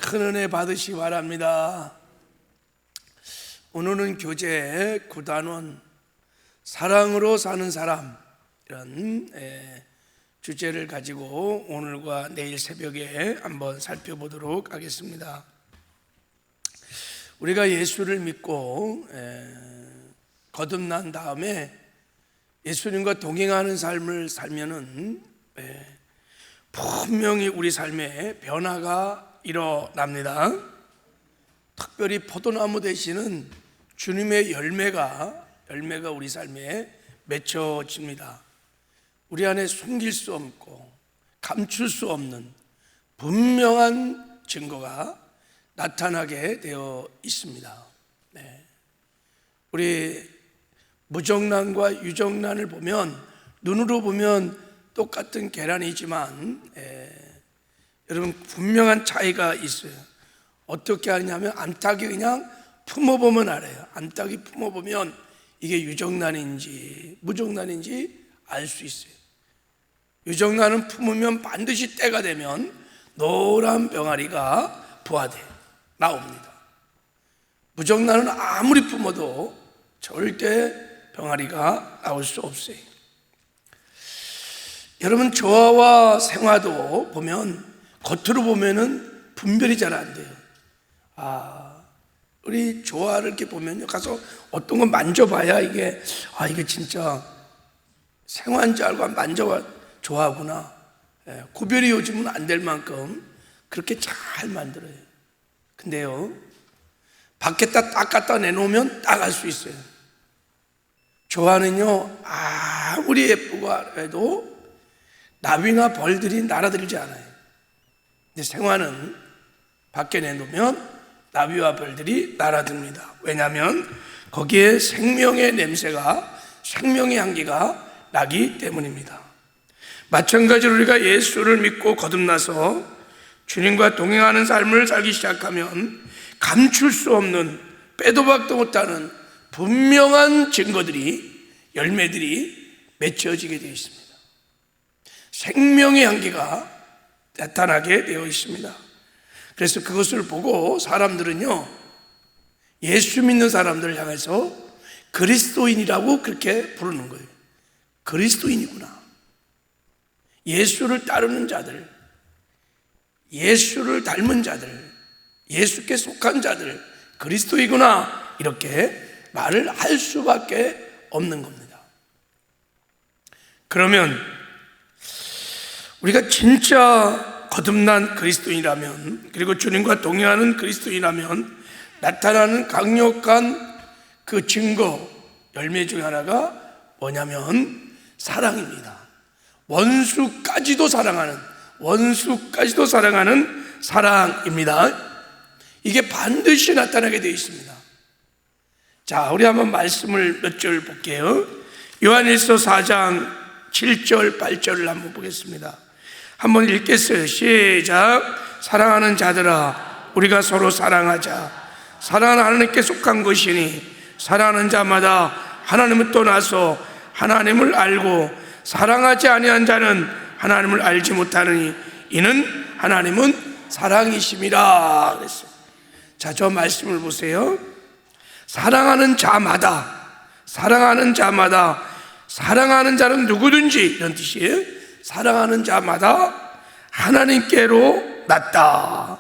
큰 은혜 받으시기 바랍니다. 오늘은 교재 9단원 사랑으로 사는 사람, 이런 주제를 가지고 오늘과 내일 새벽에 한번 살펴보도록 하겠습니다. 우리가 예수를 믿고 거듭난 다음에 예수님과 동행하는 삶을 살면은 분명히 우리 삶에 변화가 일어납니다. 특별히 포도나무 되시는 주님의 열매가 우리 삶에 맺혀집니다. 우리 안에 숨길 수 없고 감출 수 없는 분명한 증거가 나타나게 되어 있습니다. 우리 무정란과 유정란을 보면 눈으로 보면 똑같은 계란이지만 여러분 분명한 차이가 있어요. 어떻게 하냐면 암탉이 그냥 품어보면 알아요. 암탉이 품어보면 이게 유정란인지 무정란인지 알 수 있어요. 유정란은 품으면 반드시 때가 되면 노란 병아리가 부화돼 나옵니다. 무정란은 아무리 품어도 절대 병아리가 나올 수 없어요. 여러분 조화와 생화도 보면 겉으로 보면은 분별이 잘 안 돼요. 우리 조화를 이렇게 보면요, 가서 어떤 건 만져봐야 이게 진짜 생화인 줄 알고 만져봐 조화구나. 구별이 요즘은 안 될 만큼 그렇게 잘 만들어요. 근데요, 밖에다 딱 갖다 내놓으면 딱 알 수 있어요. 조화는요, 아무리 예쁘고 해도 나비나 벌들이 날아들지 않아요. 근데 생화는 밖에 내놓으면 나비와 벌들이 날아듭니다. 왜냐하면 거기에 생명의 냄새가, 생명의 향기가 나기 때문입니다. 마찬가지로 우리가 예수를 믿고 거듭나서 주님과 동행하는 삶을 살기 시작하면 감출 수 없는, 빼도 박도 못하는 분명한 증거들이, 열매들이 맺혀지게 되어 있습니다. 생명의 향기가 나타나게 되어 있습니다. 그래서 그것을 보고 사람들은요, 예수 믿는 사람들을 향해서 그리스도인이라고 그렇게 부르는 거예요. 그리스도인이구나. 예수를 따르는 자들, 예수를 닮은 자들, 예수께 속한 자들, 그리스도이구나, 이렇게 말을 할 수밖에 없는 겁니다. 그러면 우리가 진짜 거듭난 그리스도인이라면, 그리고 주님과 동행하는 그리스도인이라면 나타나는 강력한 그 증거, 열매 중 하나가 뭐냐면 사랑입니다. 원수까지도 사랑하는 사랑입니다. 이게 반드시 나타나게 되어 있습니다. 자, 우리 한번 말씀을 몇 절 볼게요. 요한일서 4장 7절 8절을 한번 보겠습니다. 한번 읽겠어요. 시작. 사랑하는 자들아, 우리가 서로 사랑하자. 사랑은 하나님께 속한 것이니 사랑하는 자마다 하나님을 떠나서 하나님을 알고 사랑하지 아니한 자는 하나님을 알지 못하느니 이는 하나님은 사랑이심이라 그랬어요. 자, 저 말씀을 보세요. 사랑하는 자마다 사랑하는 자는 누구든지, 이런 뜻이에요. 사랑하는 자마다 하나님께로 났다,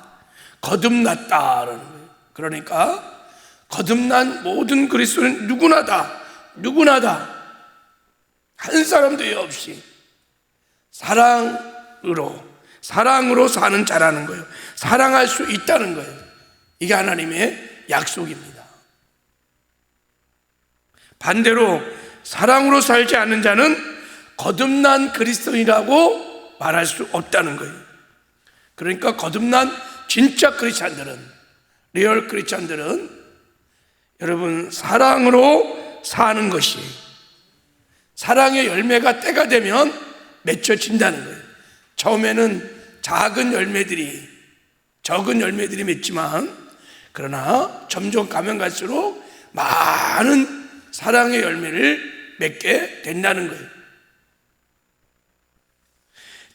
거듭났다라는 거예요. 그러니까 거듭난 모든 그리스도는 누구나다 한 사람도 없이 사랑으로 사는 자라는 거예요. 사랑할 수 있다는 거예요. 이게 하나님의 약속입니다. 반대로 사랑으로 살지 않는 자는 거듭난 그리스도인이라고 말할 수 없다는 거예요. 그러니까 거듭난 진짜 크리스찬들은, 리얼 크리스찬들은 여러분 사랑으로 사는 것이, 사랑의 열매가 때가 되면 맺혀진다는 거예요. 처음에는 적은 열매들이 맺지만, 그러나 점점 가면 갈수록 많은 사랑의 열매를 맺게 된다는 거예요.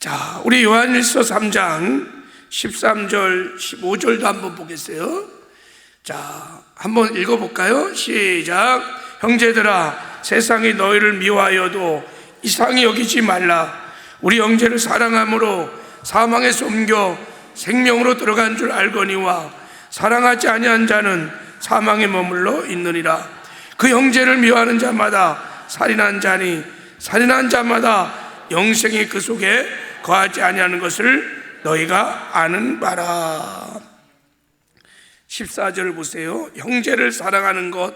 자, 우리 요한일서 3장 13절, 15절도 한번 보겠어요. 자, 한번 읽어볼까요? 시작. 형제들아, 세상이 너희를 미워하여도 이상히 여기지 말라. 우리 형제를 사랑함으로 사망에서 옮겨 생명으로 들어간 줄 알거니와 사랑하지 아니한 자는 사망에 머물러 있느니라. 그 형제를 미워하는 자마다 살인한 자니 살인한 자마다 영생이 그 속에 거하지 아니하는 것을 너희가 아는 바라. 14절 보세요. 형제를 사랑하는 것,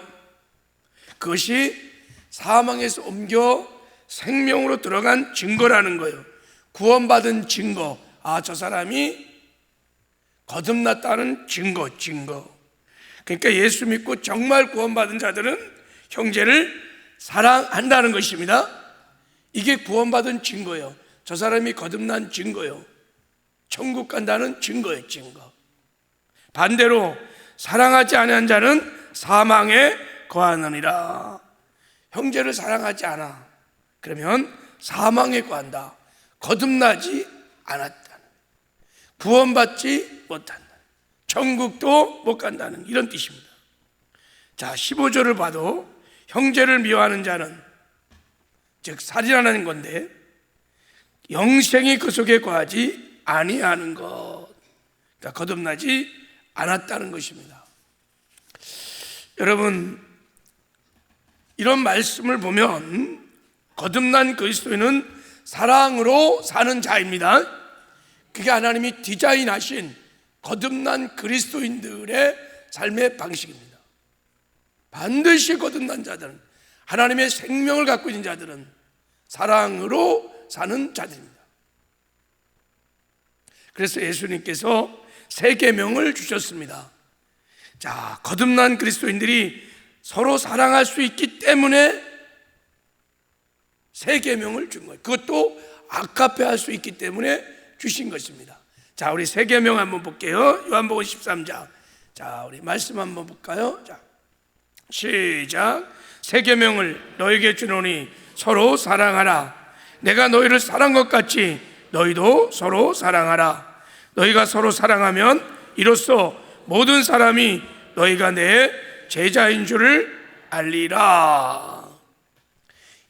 그것이 사망에서 옮겨 생명으로 들어간 증거라는 거예요. 구원받은 증거. 아, 저 사람이 거듭났다는 증거. 그러니까 예수 믿고 정말 구원받은 자들은 형제를 사랑한다는 것입니다. 이게 구원받은 증거예요. 저 사람이 거듭난 증거예요. 천국 간다는 증거예요. 증거. 반대로 사랑하지 아니한 자는 사망에 거하느니라. 형제를 사랑하지 않아, 그러면 사망에 거한다. 거듭나지 않았다, 구원받지 못한다, 천국도 못 간다는 이런 뜻입니다. 자, 15절을 봐도 형제를 미워하는 자는, 즉 살인하는 건데, 영생이 그 속에 거하지 아니하는 것, 그러니까 거듭나지 않았다는 것입니다. 여러분, 이런 말씀을 보면 거듭난 그리스도인은 사랑으로 사는 자입니다. 그게 하나님이 디자인하신 거듭난 그리스도인들의 삶의 방식입니다. 반드시 거듭난 자들은, 하나님의 생명을 갖고 있는 자들은 사랑으로 사는 자들입니다. 그래서 예수님께서 세 계명을 주셨습니다. 자, 거듭난 그리스도인들이 서로 사랑할 수 있기 때문에 세 계명을 준 거예요. 그것도 아카페 할 수 있기 때문에 주신 것입니다. 자, 우리 세 계명 한번 볼게요. 요한복음 13장. 자, 우리 말씀 한번 볼까요? 자, 시작. 세 계명을 너에게 주노니 서로 사랑하라. 내가 너희를 사랑한 것 같이 너희도 서로 사랑하라. 너희가 서로 사랑하면 이로써 모든 사람이 너희가 내 제자인 줄을 알리라.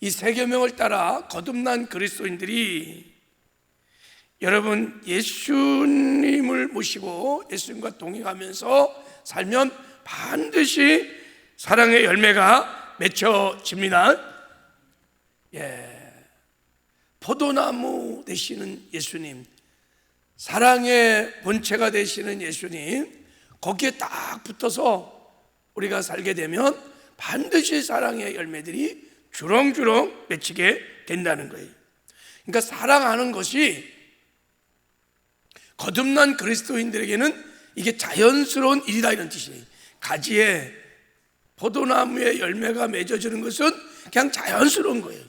이 세 계명을 따라 거듭난 그리스도인들이, 여러분, 예수님을 모시고 예수님과 동행하면서 살면 반드시 사랑의 열매가 맺혀집니다. 포도나무 되시는 예수님, 사랑의 본체가 되시는 예수님, 거기에 딱 붙어서 우리가 살게 되면 반드시 사랑의 열매들이 주렁주렁 맺히게 된다는 거예요. 그러니까 사랑하는 것이 거듭난 그리스도인들에게는 이게 자연스러운 일이다, 이런 뜻이에요. 가지에 포도나무의 열매가 맺어지는 것은 그냥 자연스러운 거예요.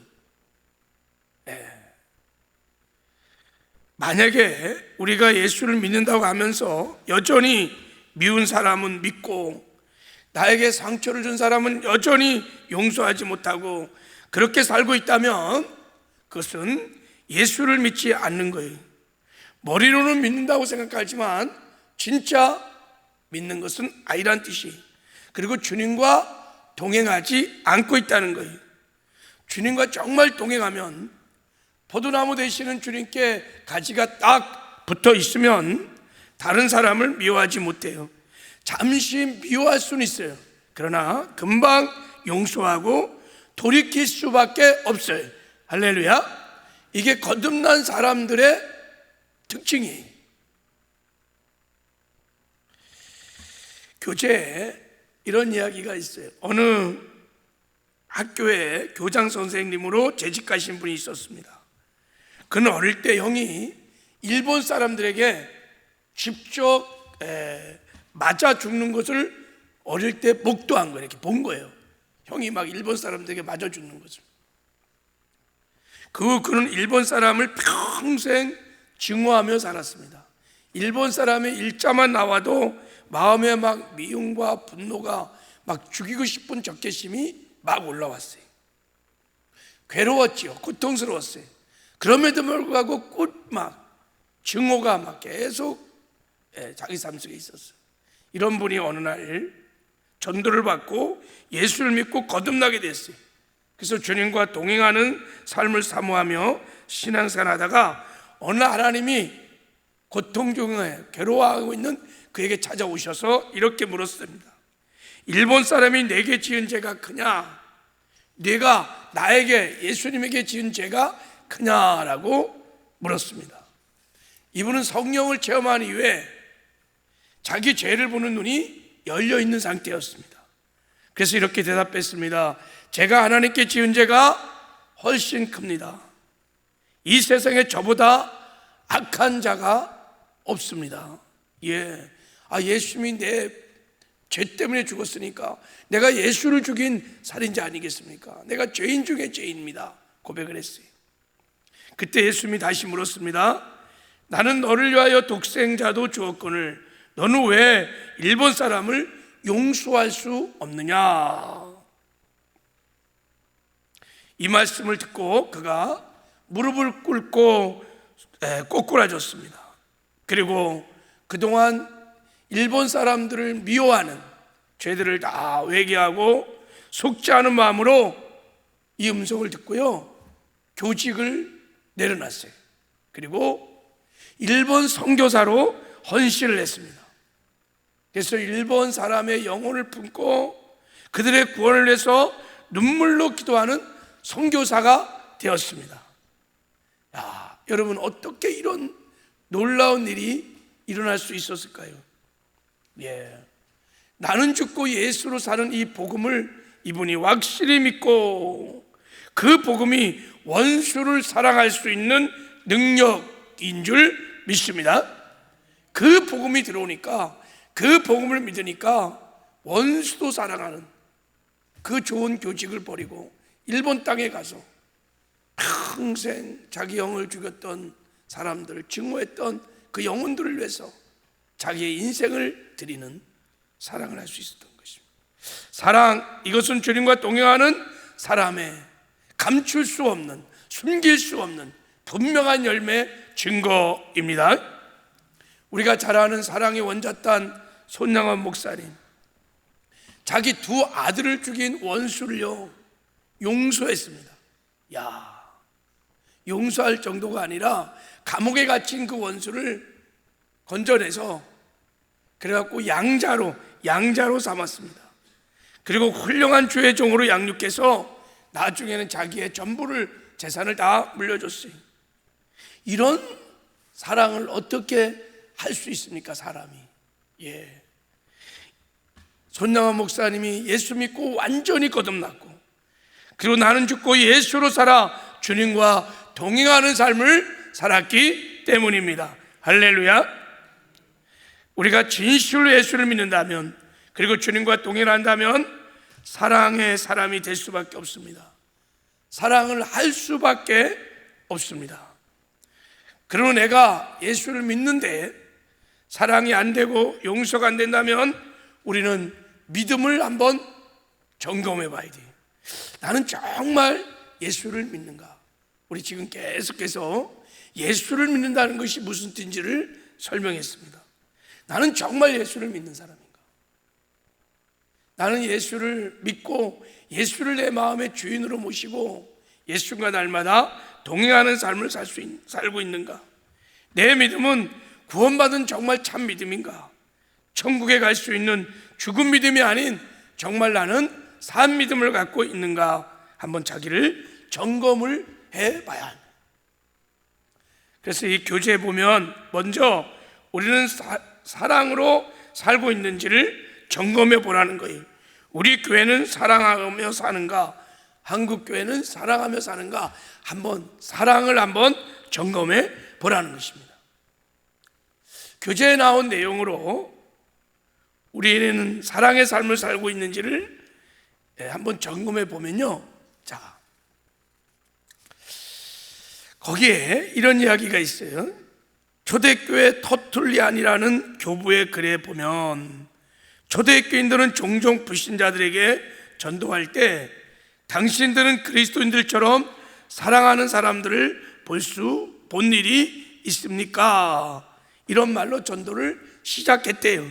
만약에 우리가 예수를 믿는다고 하면서 여전히 미운 사람은 믿고 나에게 상처를 준 사람은 여전히 용서하지 못하고 그렇게 살고 있다면 그것은 예수를 믿지 않는 거예요. 머리로는 믿는다고 생각하지만 진짜 믿는 것은 아니란 뜻이, 그리고 주님과 동행하지 않고 있다는 거예요. 주님과 정말 동행하면, 포도나무 되시는 주님께 가지가 딱 붙어 있으면 다른 사람을 미워하지 못해요. 잠시 미워할 수는 있어요. 그러나 금방 용서하고 돌이킬 수밖에 없어요. 할렐루야. 이게 거듭난 사람들의 특징이에요. 교재에 이런 이야기가 있어요. 어느 학교에 교장 선생님으로 재직 가신 분이 있었습니다. 그는 어릴 때 형이 일본 사람들에게 직접 맞아 죽는 것을 어릴 때 목도한 거예요. 이렇게 본 거예요. 형이 막 일본 사람들에게 맞아 죽는 것을. 그는 일본 사람을 평생 증오하며 살았습니다. 일본 사람의 일자만 나와도 마음에 막 미움과 분노가 막 죽이고 싶은 적개심이 막 올라왔어요. 괴로웠지요. 고통스러웠어요. 그럼에도 불구하고 막 증오가 막 계속 자기 삶 속에 있었어요. 이런 분이 어느 날 전도를 받고 예수를 믿고 거듭나게 됐어요. 그래서 주님과 동행하는 삶을 사모하며 신앙생활하다가 어느 날 하나님이 고통 중에 괴로워하고 있는 그에게 찾아오셔서 이렇게 물었습니다. 일본 사람이 내게 지은 죄가 크냐? 네가 나에게, 예수님에게 지은 죄가 크냐라고 물었습니다. 이분은 성령을 체험한 이후에 자기 죄를 보는 눈이 열려 있는 상태였습니다. 그래서 이렇게 대답했습니다. 제가 하나님께 지은 죄가 훨씬 큽니다. 이 세상에 저보다 악한 자가 없습니다. 예수님이 내 죄 때문에 죽었으니까 내가 예수를 죽인 살인자 아니겠습니까? 내가 죄인 중에 죄인입니다. 고백을 했어요. 그때 예수님이 다시 물었습니다. 나는 너를 위하여 독생자도 주었거늘 너는 왜 일본 사람을 용서할 수 없느냐? 이 말씀을 듣고 그가 무릎을 꿇고 꼬꾸라졌습니다. 그리고 그동안 일본 사람들을 미워하는 죄들을 다 회개하고 속지 않은 마음으로 이 음성을 듣고요, 교직을 내려놨어요. 그리고 일본 선교사로 헌신을 했습니다. 그래서 일본 사람의 영혼을 품고 그들의 구원을 위해서 눈물로 기도하는 선교사가 되었습니다. 여러분, 어떻게 이런 놀라운 일이 일어날 수 있었을까요? 나는 죽고 예수로 사는 이 복음을 이분이 확실히 믿고 그 복음이 원수를 사랑할 수 있는 능력인 줄 믿습니다. 그 복음이 들어오니까, 그 복음을 믿으니까 원수도 사랑하는 그 좋은 교직을 버리고 일본 땅에 가서 평생 자기 영을 죽였던 사람들을 증오했던 그 영혼들을 위해서 자기의 인생을 드리는 사랑을 할 수 있었던 것입니다. 사랑, 이것은 주님과 동행하는 사람의 감출 수 없는, 숨길 수 없는 분명한 열매 증거입니다. 우리가 잘 아는 사랑의 원잣단 손양원 목사님, 자기 두 아들을 죽인 원수를요 용서했습니다. 용서할 정도가 아니라 감옥에 갇힌 그 원수를 건져내서 그래갖고 양자로 삼았습니다. 그리고 훌륭한 주의 종으로 양육해서 나중에는 자기의 전부를, 재산을 다 물려줬어요. 이런 사랑을 어떻게 할 수 있습니까, 사람이? 손양원 목사님이 예수 믿고 완전히 거듭났고, 그리고 나는 죽고 예수로 살아 주님과 동행하는 삶을 살았기 때문입니다. 할렐루야. 우리가 진실로 예수를 믿는다면, 그리고 주님과 동행한다면 사랑의 사람이 될 수밖에 없습니다. 사랑을 할 수밖에 없습니다. 그러나 내가 예수를 믿는데 사랑이 안 되고 용서가 안 된다면 우리는 믿음을 한번 점검해 봐야 돼요. 나는 정말 예수를 믿는가? 우리 지금 계속해서 예수를 믿는다는 것이 무슨 뜻인지를 설명했습니다. 나는 정말 예수를 믿는 사람인가? 나는 예수를 믿고 예수를 내 마음의 주인으로 모시고 예수과 날마다 동행하는 삶을 살고 있는가? 내 믿음은 구원받은 정말 참 믿음인가? 천국에 갈 수 있는 죽은 믿음이 아닌 정말 나는 산 믿음을 갖고 있는가? 한번 자기를 점검을 해봐야 합니다. 그래서 이 교재에 보면 먼저 우리는 사랑으로 살고 있는지를 점검해 보라는 거예요. 우리 교회는 사랑하며 사는가? 한국 교회는 사랑하며 사는가? 사랑을 한번 점검해 보라는 것입니다. 교재에 나온 내용으로 우리는 사랑의 삶을 살고 있는지를 한번 점검해 보면요, 자, 거기에 이런 이야기가 있어요. 초대교회 터툴리안이라는 교부의 글에 보면 초대교인들은 종종 불신자들에게 전도할 때 당신들은 그리스도인들처럼 사랑하는 사람들을 본 일이 있습니까? 이런 말로 전도를 시작했대요.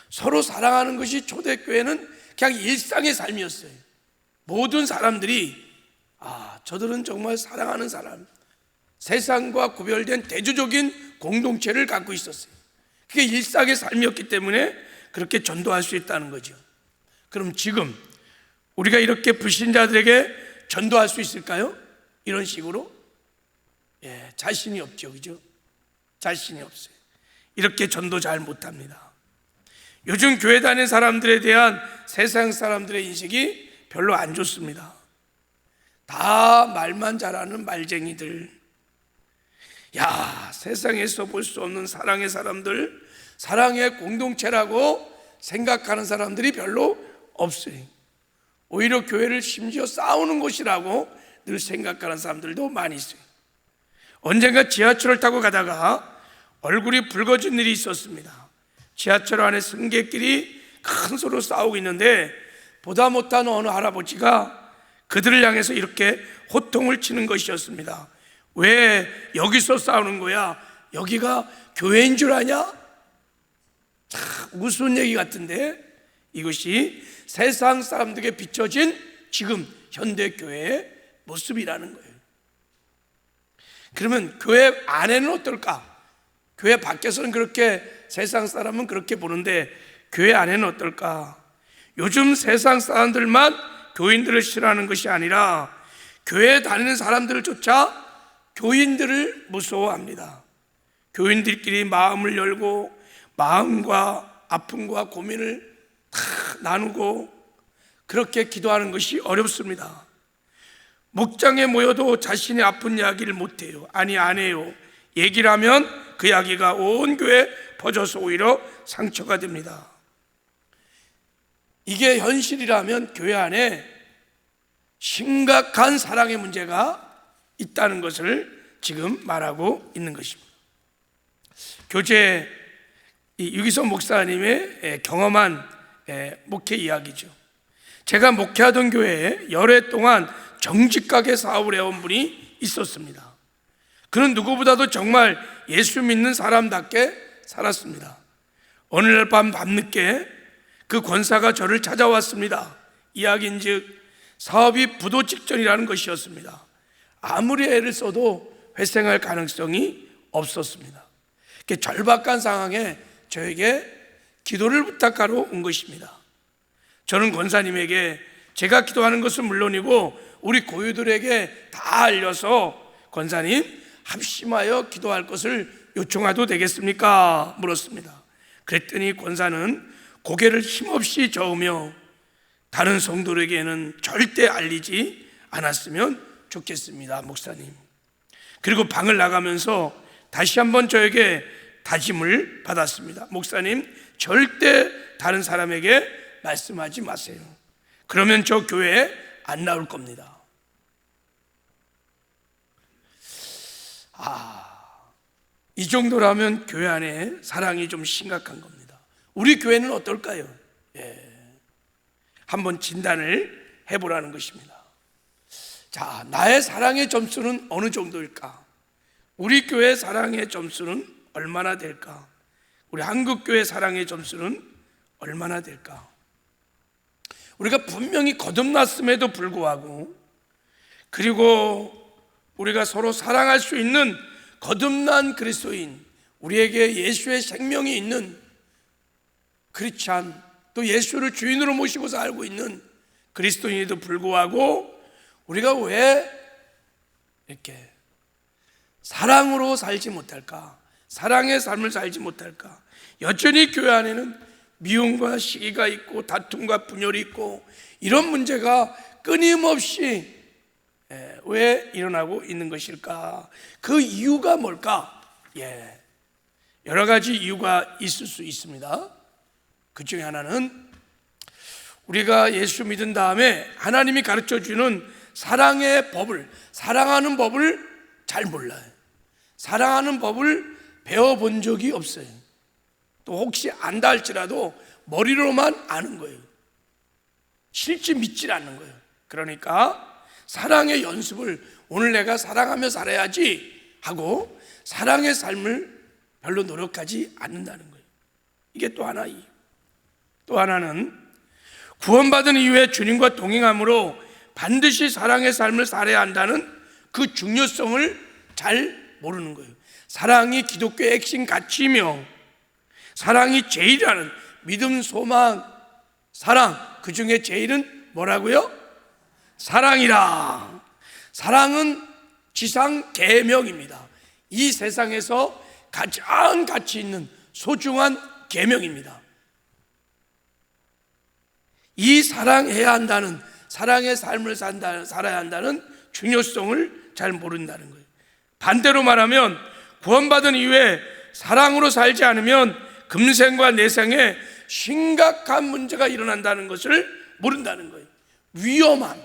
서로 사랑하는 것이 초대교회는 그냥 일상의 삶이었어요. 모든 사람들이 저들은 정말 사랑하는 사람, 세상과 구별된 대조적인 공동체를 갖고 있었어요. 그게 일상의 삶이었기 때문에 그렇게 전도할 수 있다는 거죠. 그럼 지금 우리가 이렇게 불신자들에게 전도할 수 있을까요? 이런 식으로? 자신이 없죠, 그죠? 자신이 없어요. 이렇게 전도 잘 못합니다. 요즘 교회 다니는 사람들에 대한 세상 사람들의 인식이 별로 안 좋습니다. 다 말만 잘하는 말쟁이들. 세상에서 볼 수 없는 사랑의 사람들, 사랑의 공동체라고 생각하는 사람들이 별로 없어요. 오히려 교회를 심지어 싸우는 곳이라고 늘 생각하는 사람들도 많이 있어요. 언젠가 지하철을 타고 가다가 얼굴이 붉어진 일이 있었습니다. 지하철 안에 승객끼리 큰 소리로 싸우고 있는데 보다 못한 어느 할아버지가 그들을 향해서 이렇게 호통을 치는 것이었습니다. 왜 여기서 싸우는 거야? 여기가 교회인 줄 아냐? 참 우스운 얘기 같은데 이것이 세상 사람들에게 비춰진 지금 현대교회의 모습이라는 거예요. 그러면 교회 안에는 어떨까? 교회 밖에서는 그렇게 세상 사람은 그렇게 보는데 교회 안에는 어떨까? 요즘 세상 사람들만 교인들을 싫어하는 것이 아니라 교회에 다니는 사람들조차 교인들을 무서워합니다. 교인들끼리 마음을 열고 마음과 아픔과 고민을 다 나누고 그렇게 기도하는 것이 어렵습니다. 목장에 모여도 자신이 아픈 이야기를 못해요. 아니 안 해요. 얘기를 하면 그 이야기가 온 교회에 퍼져서 오히려 상처가 됩니다. 이게 현실이라면 교회 안에 심각한 사랑의 문제가 있다는 것을 지금 말하고 있는 것입니다. 교제 유기성 목사님의 경험한 목회 이야기죠. 제가 목회하던 교회에 열해 동안 정직하게 사업을 해온 분이 있었습니다. 그는 누구보다도 정말 예수 믿는 사람답게 살았습니다. 어느 날 밤늦게 그 권사가 저를 찾아왔습니다. 이야기인즉 사업이 부도 직전이라는 것이었습니다. 아무리 애를 써도 회생할 가능성이 없었습니다. 절박한 상황에 저에게 기도를 부탁하러 온 것입니다. 저는 권사님에게 제가 기도하는 것은 물론이고 우리 고유들에게 다 알려서 권사님 합심하여 기도할 것을 요청해도 되겠습니까? 물었습니다. 그랬더니 권사는 고개를 힘없이 저으며 다른 성도에게는 절대 알리지 않았으면 좋겠습니다, 목사님. 그리고 방을 나가면서 다시 한번 저에게 다짐을 받았습니다. 목사님, 절대 다른 사람에게 말씀하지 마세요. 그러면 저 교회에 안 나올 겁니다. 이 정도라면 교회 안에 사랑이 좀 심각한 겁니다. 우리 교회는 어떨까요? 한번 진단을 해보라는 것입니다. 자, 나의 사랑의 점수는 어느 정도일까? 우리 교회 사랑의 점수는 얼마나 될까? 우리 한국교회 사랑의 점수는 얼마나 될까? 우리가 분명히 거듭났음에도 불구하고 그리고 우리가 서로 사랑할 수 있는 거듭난 그리스도인, 우리에게 예수의 생명이 있는 크리스찬, 또 예수를 주인으로 모시고 살고 있는 그리스도인에도 불구하고 우리가 왜 이렇게 사랑으로 살지 못할까? 사랑의 삶을 살지 못할까? 여전히 교회 안에는 미움과 시기가 있고 다툼과 분열이 있고 이런 문제가 끊임없이 왜 일어나고 있는 것일까? 그 이유가 뭘까? 여러 가지 이유가 있을 수 있습니다. 그 중에 하나는 우리가 예수 믿은 다음에 하나님이 가르쳐주는 사랑의 법을, 사랑하는 법을 잘 몰라요. 사랑하는 법을 배워본 적이 없어요. 또 혹시 안다 할지라도 머리로만 아는 거예요. 실제 믿질 않는 거예요. 그러니까 사랑의 연습을 오늘 내가 사랑하며 살아야지 하고 사랑의 삶을 별로 노력하지 않는다는 거예요. 이게 또 하나 이유. 또 하나는 구원받은 이후에 주님과 동행함으로 반드시 사랑의 삶을 살아야 한다는 그 중요성을 잘 모르는 거예요. 사랑이 기독교의 핵심 가치이며 사랑이 제일이라는 믿음, 소망, 사랑, 그 중에 제일은 뭐라고요? 사랑이라. 사랑은 지상 계명입니다. 이 세상에서 가장 가치 있는 소중한 계명입니다. 이 사랑해야 한다는, 사랑의 삶을 살아야 한다는 중요성을 잘 모른다는 거예요. 반대로 말하면 구원받은 이후에 사랑으로 살지 않으면 금생과 내생에 심각한 문제가 일어난다는 것을 모른다는 거예요. 위험함.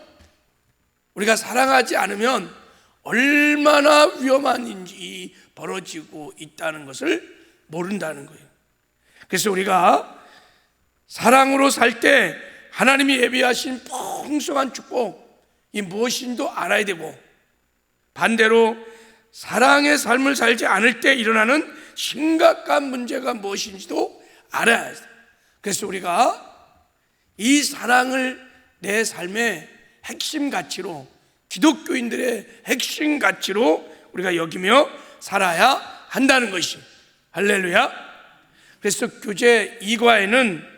우리가 사랑하지 않으면 얼마나 위험한 일이 벌어지고 있다는 것을 모른다는 거예요. 그래서 우리가 사랑으로 살 때 하나님이 예비하신 풍성한 축복, 이 무엇인지도 알아야 되고, 반대로 사랑의 삶을 살지 않을 때 일어나는 심각한 문제가 무엇인지도 알아야 해요. 그래서 우리가 이 사랑을 내 삶의 핵심 가치로, 기독교인들의 핵심 가치로 우리가 여기며 살아야 한다는 것이, 할렐루야. 그래서 교재 2과에는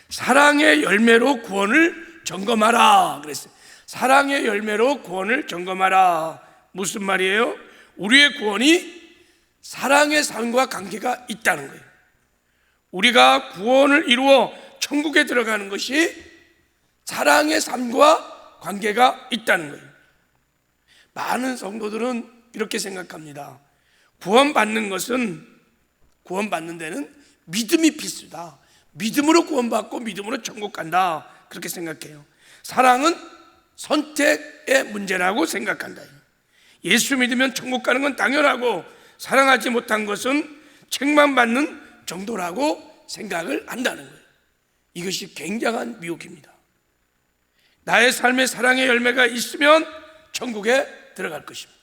사랑의 열매로 구원을 점검하라 그랬어요. 사랑의 열매로 구원을 점검하라. 무슨 말이에요? 우리의 구원이 사랑의 삶과 관계가 있다는 거예요. 우리가 구원을 이루어 천국에 들어가는 것이 사랑의 삶과 관계가 있다는 거예요. 많은 성도들은 이렇게 생각합니다. 구원받는 데는 믿음이 필수다. 믿음으로 구원받고 믿음으로 천국 간다, 그렇게 생각해요. 사랑은 선택의 문제라고 생각한다. 예수 믿으면 천국 가는 건 당연하고 사랑하지 못한 것은 책만 받는 정도라고 생각을 한다는 거예요. 이것이 굉장한 미혹입니다. 나의 삶에 사랑의 열매가 있으면 천국에 들어갈 것입니다.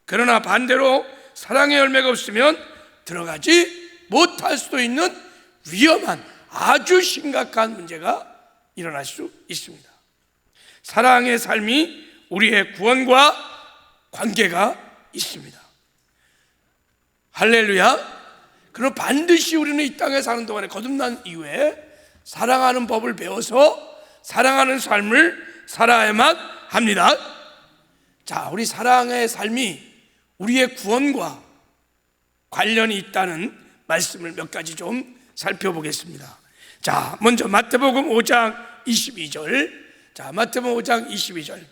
그러나 반대로 사랑의 열매가 없으면 들어가지 못할 수도 있는 위험한, 아주 심각한 문제가 일어날 수 있습니다. 사랑의 삶이 우리의 구원과 관계가 있습니다. 할렐루야. 그럼 반드시 우리는 이 땅에 사는 동안에 거듭난 이후에 사랑하는 법을 배워서 사랑하는 삶을 살아야만 합니다. 자, 우리 사랑의 삶이 우리의 구원과 관련이 있다는 말씀을 몇 가지 좀 살펴보겠습니다. 자, 먼저 마태복음 5장 22절. 자, 마태복음 5장 22절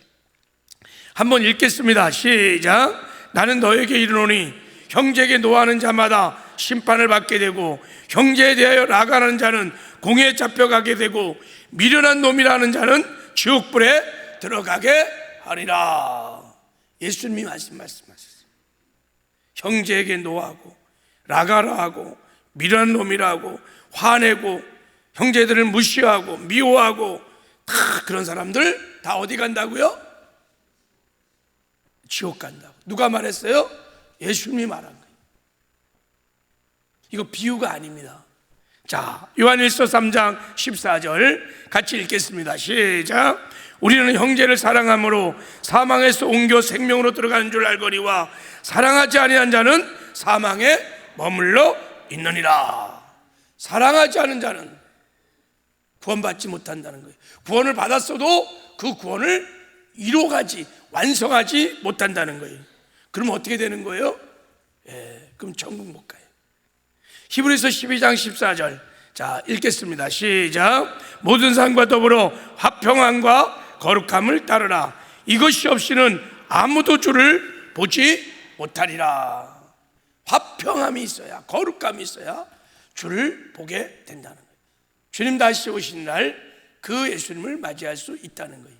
한번 읽겠습니다. 시작. 나는 너에게 이르노니 형제에게 노하는 자마다 심판을 받게 되고 형제에 대하여 라가는 자는 공에 잡혀가게 되고 미련한 놈이라는 자는 지옥불에 들어가게 하리라. 예수님이 말씀하셨어요. 형제에게 노하고 라가라 하고 미련한 놈이라고 화내고 형제들을 무시하고 미워하고 다 그런 사람들 다 어디 간다고요? 지옥 간다고. 누가 말했어요? 예수님이 말한 거예요. 이거 비유가 아닙니다. 자, 요한일서 3장 14절 같이 읽겠습니다. 시작. 우리는 형제를 사랑함으로 사망에서 옮겨 생명으로 들어가는 줄 알거니와 사랑하지 아니한 자는 사망에 머물러 있느니라. 사랑하지 않은 자는 구원받지 못한다는 거예요. 구원을 받았어도 그 구원을 이루어가지, 완성하지 못한다는 거예요. 그럼 어떻게 되는 거예요? 그럼 천국 못 가요. 히브리서 12장 14절 자, 읽겠습니다. 시작. 모든 사람과 더불어 화평함과 거룩함을 따르라. 이것이 없이는 아무도 주를 보지 못하리라. 화평함이 있어야, 거룩함이 있어야 주를 보게 된다는 거예요. 주님 다시 오신 날 그 예수님을 맞이할 수 있다는 거예요.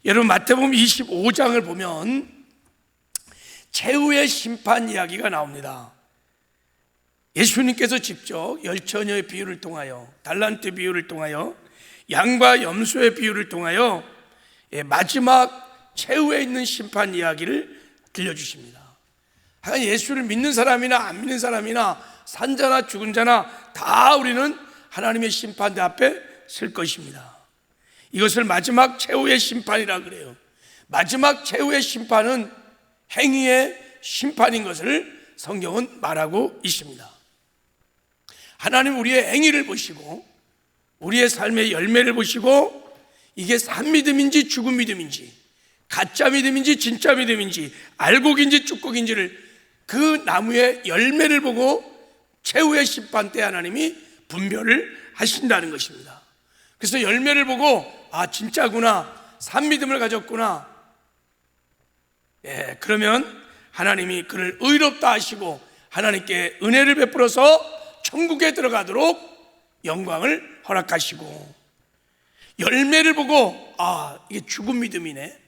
여러분, 마태복음 25장을 보면 최후의 심판 이야기가 나옵니다. 예수님께서 직접 열처녀의 비유를 통하여, 달란트 비유를 통하여, 양과 염소의 비유를 통하여 마지막 최후에 있는 심판 이야기를 들려주십니다. 하여간 예수를 믿는 사람이나 안 믿는 사람이나 산 자나 죽은 자나 다 우리는 하나님의 심판대 앞에 설 것입니다. 이것을 마지막 최후의 심판이라 그래요. 마지막 최후의 심판은 행위의 심판인 것을 성경은 말하고 있습니다. 하나님 우리의 행위를 보시고 우리의 삶의 열매를 보시고 이게 산 믿음인지 죽은 믿음인지 가짜 믿음인지 진짜 믿음인지 알곡인지 쭈꾸기인지를 그 나무의 열매를 보고 최후의 심판 때 하나님이 분별을 하신다는 것입니다. 그래서 열매를 보고 아 진짜구나, 산 믿음을 가졌구나, 그러면 하나님이 그를 의롭다 하시고 하나님께 은혜를 베풀어서 천국에 들어가도록 영광을 허락하시고, 열매를 보고 아 이게 죽은 믿음이네,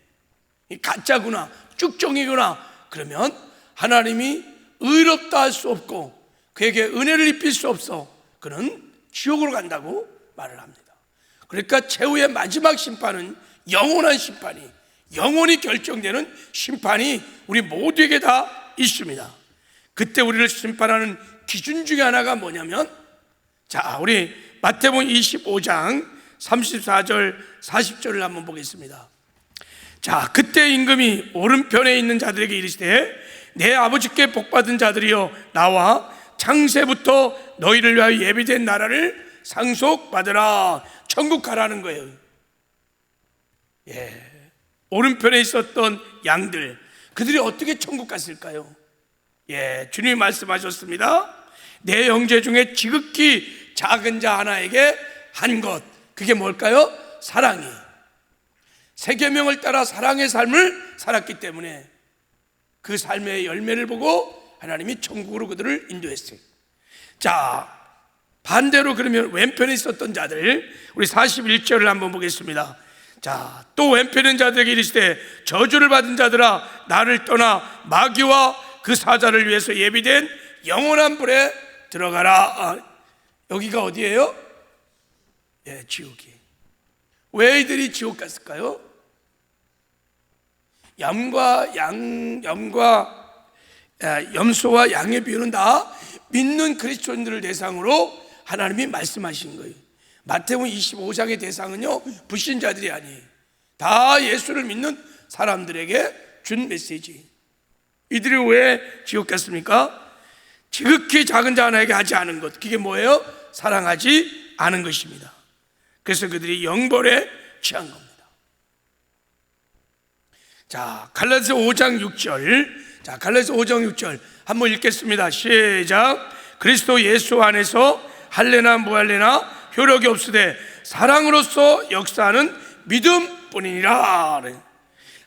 가짜구나, 쭉정이구나, 그러면 하나님이 의롭다 할 수 없고 그에게 은혜를 입힐 수 없어 그는 지옥으로 간다고 말을 합니다. 그러니까 최후의 마지막 심판은 영원한 심판이, 영원히 결정되는 심판이 우리 모두에게 다 있습니다. 그때 우리를 심판하는 기준 중에 하나가 뭐냐면, 자 우리 마태복음 25장 34절 40절을 한번 보겠습니다. 자 그때 임금이 오른편에 있는 자들에게 이르시되 내 아버지께 복받은 자들이여 나와 창세부터 너희를 위하여 예비된 나라를 상속받으라. 천국 가라는 거예요. 오른편에 있었던 양들, 그들이 어떻게 천국 갔을까요? 주님이 말씀하셨습니다. 내 형제 중에 지극히 작은 자 하나에게 한 것, 그게 뭘까요? 사랑이. 세 계명을 따라 사랑의 삶을 살았기 때문에 그 삶의 열매를 보고 하나님이 천국으로 그들을 인도했어요. 자 반대로 그러면 왼편에 있었던 자들, 우리 41절을 한번 보겠습니다. 자 또 왼편에 있는 자들에게 이르시되 저주를 받은 자들아 나를 떠나 마귀와 그 사자를 위해서 예비된 영원한 불에 들어가라. 여기가 어디예요? 지옥이. 왜 이들이 지옥 갔을까요? 염소와 양의 비유는 다 믿는 그리스도인들을 대상으로 하나님이 말씀하신 거예요. 마태복음 25장의 대상은요 불신자들이 아니에요. 다 예수를 믿는 사람들에게 준 메시지. 이들이 왜 지옥 갔습니까? 지극히 작은 자 하나에게 하지 않은 것, 그게 뭐예요? 사랑하지 않은 것입니다. 그래서 그들이 영벌에 취한 겁니다. 자 갈라디아서 5장 6절, 자 갈라디아서 5장 6절 한번 읽겠습니다. 시작. 그리스도 예수 안에서 할례나 무할례나 효력이 없으되 사랑으로서 역사하는 믿음뿐이니라.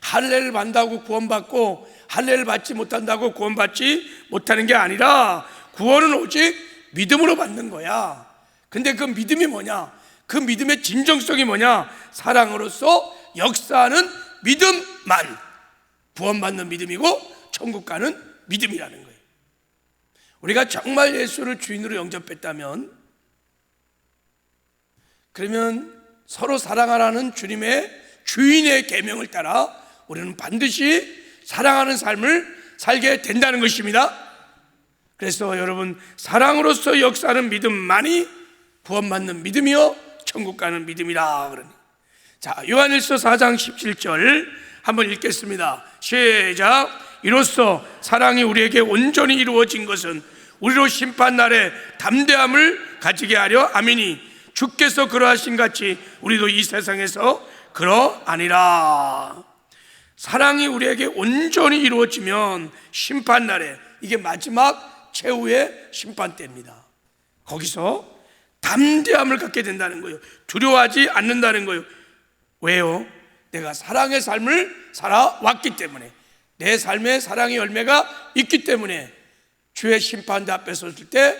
할례를 받는다고 구원받고 할례를 받지 못한다고 구원받지 못하는 게 아니라 구원은 오직 믿음으로 받는 거야. 근데 그 믿음이 뭐냐? 그 믿음의 진정성이 뭐냐? 사랑으로서 역사하는 믿음만 구원받는 믿음이고 천국 가는 믿음이라는 거예요. 우리가 정말 예수를 주인으로 영접했다면, 그러면 서로 사랑하라는 주님의 주인의 계명을 따라 우리는 반드시 사랑하는 삶을 살게 된다는 것입니다. 그래서 여러분, 사랑으로서 역사하는 믿음만이 구원받는 믿음이요 천국 가는 믿음이라 그러니. 자 요한일서 4장 17절 한번 읽겠습니다. 시작. 이로써 사랑이 우리에게 온전히 이루어진 것은 우리로 심판날에 담대함을 가지게 하려 함이니 주께서 그러하신 같이 우리도 이 세상에서 그러하니라. 사랑이 우리에게 온전히 이루어지면 심판날에, 이게 마지막 최후의 심판 때입니다. 거기서 담대함을 갖게 된다는 거예요. 두려워하지 않는다는 거예요. 왜요? 내가 사랑의 삶을 살아왔기 때문에, 내 삶에 사랑의 열매가 있기 때문에 주의 심판대 앞에 섰을 때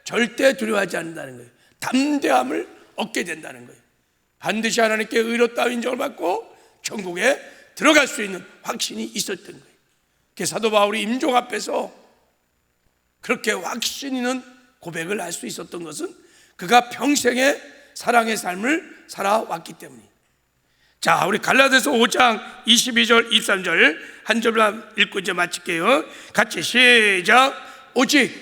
절대 두려워하지 않는다는 거예요. 담대함을 얻게 된다는 거예요. 반드시 하나님께 의롭다 인정을 받고 천국에 들어갈 수 있는 확신이 있었던 거예요. 그래서 사도 바울이 임종 앞에서 그렇게 확신 있는 고백을 할 수 있었던 것은 그가 평생의 사랑의 삶을 살아왔기 때문이에요. 자, 우리 갈라디아서 5장 22절 23절 한 절만 읽고 이제 마칠게요. 같이 시작. 오직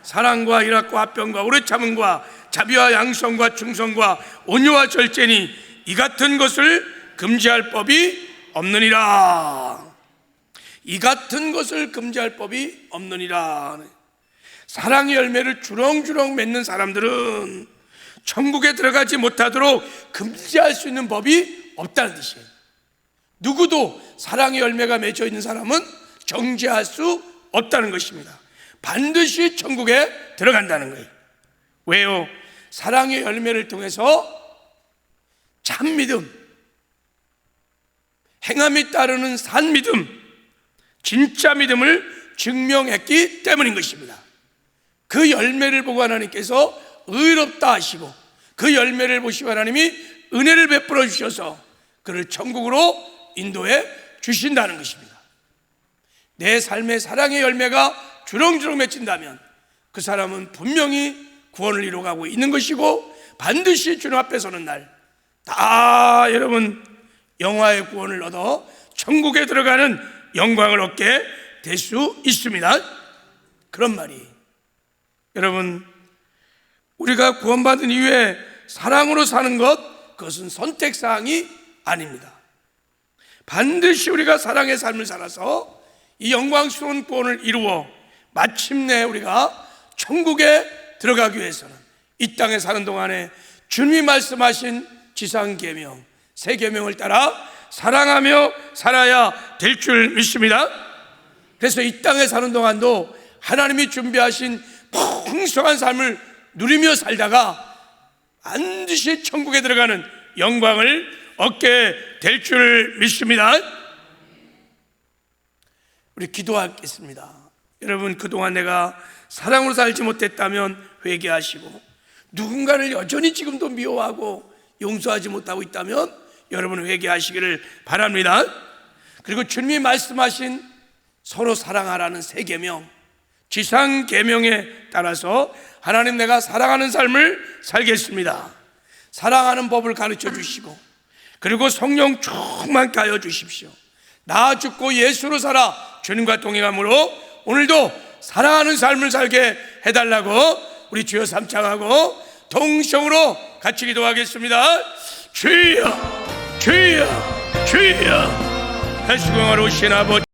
사랑과 희락과 화평과 오래 참음과 자비와 양성과 충성과 온유와 절제니 이 같은 것을 금지할 법이 없느니라. 이 같은 것을 금지할 법이 없느니라. 사랑의 열매를 주렁주렁 맺는 사람들은 천국에 들어가지 못하도록 금지할 수 있는 법이 없다는 뜻이에요. 누구도 사랑의 열매가 맺혀 있는 사람은 정죄할 수 없다는 것입니다. 반드시 천국에 들어간다는 거예요. 왜요? 사랑의 열매를 통해서 참 믿음, 행함이 따르는 산 믿음, 진짜 믿음을 증명했기 때문인 것입니다. 그 열매를 보고 하나님께서 의롭다 하시고 그 열매를 보시고 하나님이 은혜를 베풀어 주셔서 그를 천국으로 인도해 주신다는 것입니다. 내 삶의 사랑의 열매가 주렁주렁 맺힌다면 그 사람은 분명히 구원을 이루어가고 있는 것이고 반드시 주님 앞에 서는 날 다 여러분 영화의 구원을 얻어 천국에 들어가는 영광을 얻게 될 수 있습니다. 그런 말이 여러분, 우리가 구원받은 이후에 사랑으로 사는 것, 그것은 선택사항이 아닙니다. 반드시 우리가 사랑의 삶을 살아서 이 영광스러운 구원을 이루어 마침내 우리가 천국에 들어가기 위해서는 이 땅에 사는 동안에 주님이 말씀하신 지상계명, 세 계명을 따라 사랑하며 살아야 될 줄 믿습니다. 그래서 이 땅에 사는 동안도 하나님이 준비하신 풍성한 삶을 누리며 살다가 반드시 천국에 들어가는 영광을 얻게 될 줄 믿습니다. 우리 기도하겠습니다. 여러분, 그동안 내가 사랑으로 살지 못했다면 회개하시고 누군가를 여전히 지금도 미워하고 용서하지 못하고 있다면 여러분 회개하시기를 바랍니다. 그리고 주님이 말씀하신 서로 사랑하라는 세 계명, 지상 계명에 따라서 하나님, 내가 사랑하는 삶을 살겠습니다. 사랑하는 법을 가르쳐 주시고 그리고 성령 충만케 하여 주십시오. 나 죽고 예수로 살아 주님과 동행함으로 오늘도 사랑하는 삶을 살게 해달라고 우리 주여 삼창하고 동성으로 같이 기도하겠습니다. 주여 주여 주여, 다시 공화로 오신 아버지,